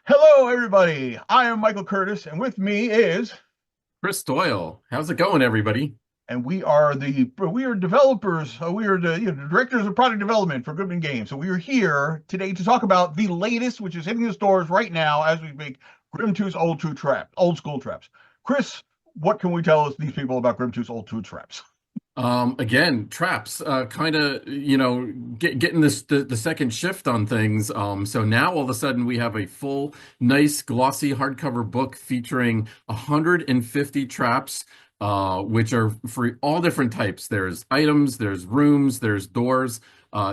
Hello, everybody. I am Michael Curtis, and with me is, Chris Doyle, how's it going, everybody? and we are developers. We are the directors of product development for Goodman Games. So we are here today to talk about the latest, which is hitting the stores right now as we make Grimtooth's old school traps. Chris, what can we tell these people about Grimtooth's old school traps? Again, traps, kind of, getting the second shift on things. So now all of a sudden we have a full, nice, glossy hardcover book featuring 150 traps, which are for all different types. There's items, there's rooms, there's doors.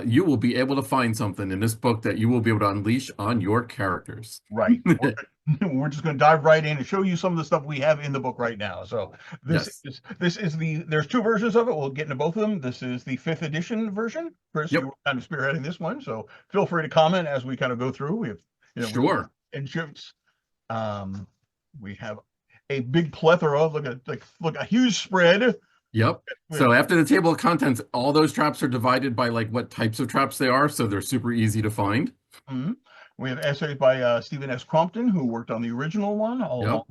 You will be able to find something in this book that you will be able to unleash on your characters. Right. We're just going to dive right in and show you some of the stuff we have in the book right now. So Yes. there's two versions of it. We'll get into both of them. This is the fifth edition version. Chris, you Yep. were kind of spearheading this one, so feel free to comment as we kind of go through. We have, we Sure. and shifts. Um, we have a big plethora. Look a huge spread. Yep. We have, So after the table of contents, all those traps are divided by like what types of traps they are, so they're super easy to find. mhm. We have essays by Stephen S. Crompton, who worked on the original one, along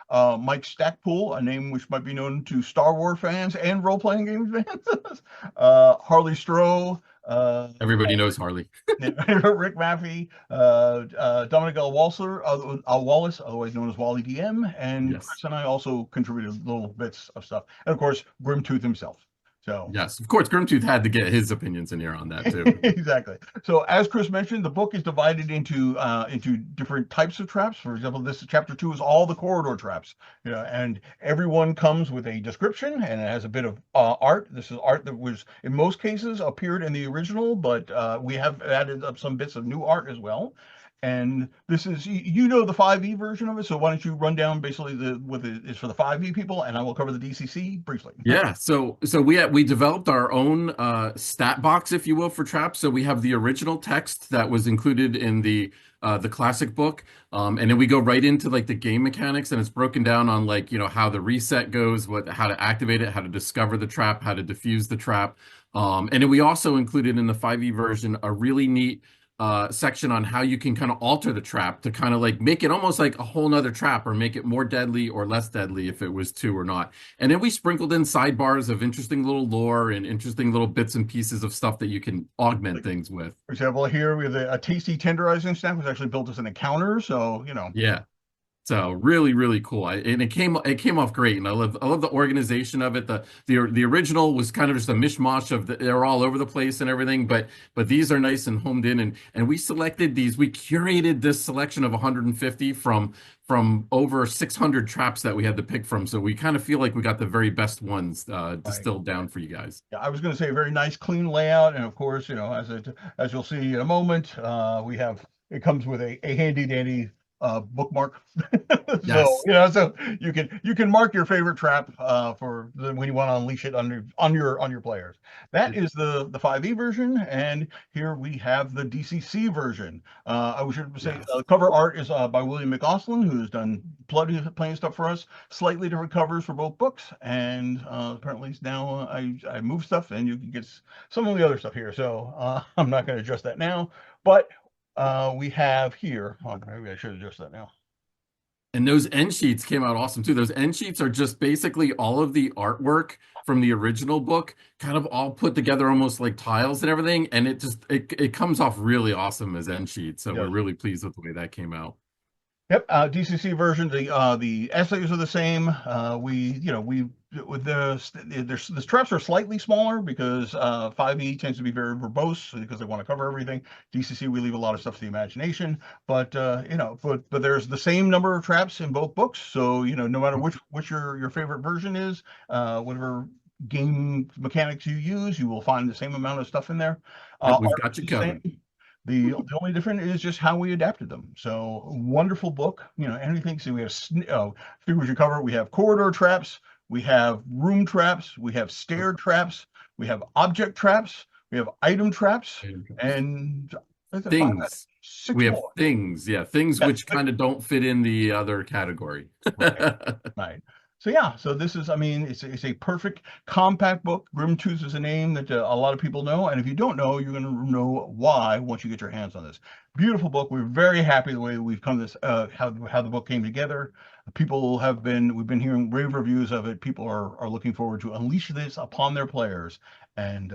Yep. Mike Stackpool, a name which might be known to Star Wars fans and role-playing game fans. Harley Stroh, Everybody knows Harley. Rick Maffey, Dominic L. Wallace, otherwise known as Wally DM, and Yes. Chris and I also contributed little bits of stuff, and of course Grimtooth himself. So Yes. Of course, Grimtooth had to get his opinions in here on that too. exactly. So as Chris mentioned, the book is divided into different types of traps. For example, this chapter two is all the corridor traps. And everyone comes with a description and it has a bit of art. This is art that was in most cases appeared in the original, but we have added up some bits of new art as well. And this is the 5e version of it. So why don't you run down basically the what it is for the 5e people, and I will cover the DCC briefly. Yeah, so we developed our own stat box, if you will, for traps. So we have the original text that was included in the classic book, and then we go right into like the game mechanics, and it's broken down on like how the reset goes, how to activate it, how to discover the trap, how to defuse the trap, and then we also included in the 5e version a really neat section on how you can kind of alter the trap to kind of like make it almost like a whole nother trap or make it more deadly or less deadly if it was two or not. And then we sprinkled in sidebars of interesting little lore and interesting little bits and pieces of stuff that you can augment things with. For example, here we have a tasty tenderizing snack, was actually built as an encounter. So, Yeah. So really, really cool. And it came off great, and I love the organization of it. The original was kind of just a mishmash of they're all over the place and everything, but these are nice and homed in, and we selected these. We curated this selection of 150 from over 600 traps that we had to pick from. So we kind of feel like we got the very best ones right. distilled down for you guys. Yeah, I was going to say a very nice, clean layout, and of course, as you'll see in a moment, it comes with a handy dandy bookmark. So Yes. so you can mark your favorite trap when you want to unleash it on your players. That is the 5e version, and here we have the DCC version. I should say Yes. cover art is by William McAuslin, who's done plenty of stuff for us. Slightly different covers for both books, and apparently now I move stuff, and you can get some of the other stuff here. So I'm not going to adjust that now, but we have here. Oh, maybe I should adjust that now. And those end sheets came out awesome too. Those end sheets are just basically all of the artwork from the original book, kind of all put together almost like tiles and everything. And it comes off really awesome as end sheets. So we're Yes. really pleased with the way that came out. Yep, DCC version. The essays are the same. We with the traps are slightly smaller because 5e tends to be very verbose because they want to cover everything. DCC, we leave a lot of stuff to the imagination, but but there's the same number of traps in both books. So no matter which your favorite version is, whatever game mechanics you use, you will find the same amount of stuff in there. Yep, we've Art got you is the covered. same. The only different is just how we adapted them. So wonderful book. Anything. So we have figures you cover. We have corridor traps. We have room traps. We have stair traps. We have object traps. We have item traps, and is it five, Things. We six have more. things. Yeah, things Yes. which kind of don't fit in the other category. Right. Right. So yeah, so this is, I mean, it's a perfect compact book. Grimtooth is a name that a lot of people know, and if you don't know, you're going to know why once you get your hands on this. Beautiful book. We're very happy the way we've come this, how the book came together. People have been, we've been hearing rave reviews of it. People are looking forward to unleash this upon their players, and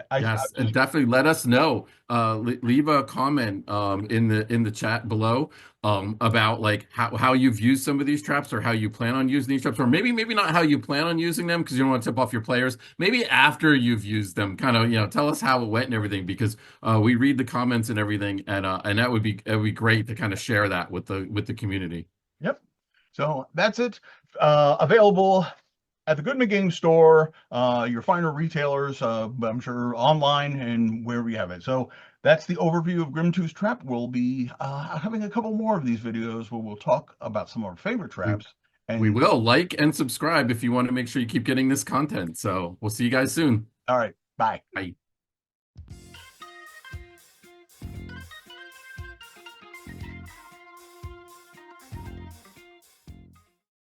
I Yes, and definitely let us know. Leave a comment in the chat below about like how you've used some of these traps or how you plan on using these traps, or maybe not how you plan on using them because you don't want to tip off your players. Maybe after you've used them, kind of tell us how it went and everything because we read the comments and everything, and that would be great to kind of share that with the community. Yep. So that's it. Available at the Goodman Game Store, your finer retailers, but I'm sure online and wherever you have it. So that's the overview of Grimtooth's Trap. We'll be having a couple more of these videos where we'll talk about some of our favorite We traps. we And will like and subscribe if you want to make sure you keep getting this content. So we'll see you guys soon. all right, bye. Bye.